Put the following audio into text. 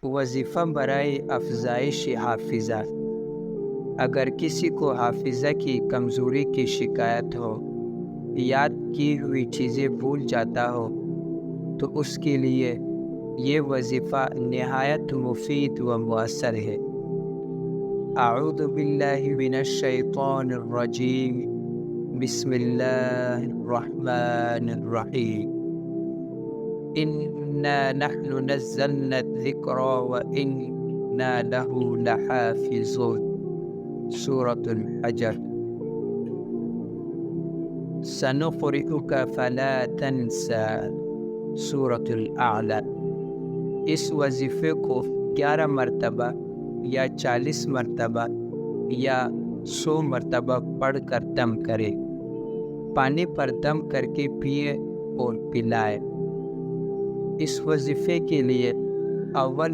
وظیفہ برائے افزائش حافظہ۔ اگر کسی کو حافظہ کی کمزوری کی شکایت ہو، یاد کی ہوئی چیزیں بھول جاتا ہو، تو اس کے لیے یہ وظیفہ نہایت مفید و مؤثر ہے۔ اعوذ باللہ من الشیطان الرجیم، بسم اللہ الرحمن الرحیم۔ انا نحن نزلنا الذکر وانا له لحافظون، سورۃ الحجر۔ سنقرئک فلا تنسى، سورۃ الاعلی۔ اس وظیفے کو 11 مرتبہ یا 40 مرتبہ یا 100 مرتبہ پڑھ کر دم کرے۔ پانی پر دم کر کے پیے اور پلائے۔ اس وظیفے کے لیے اول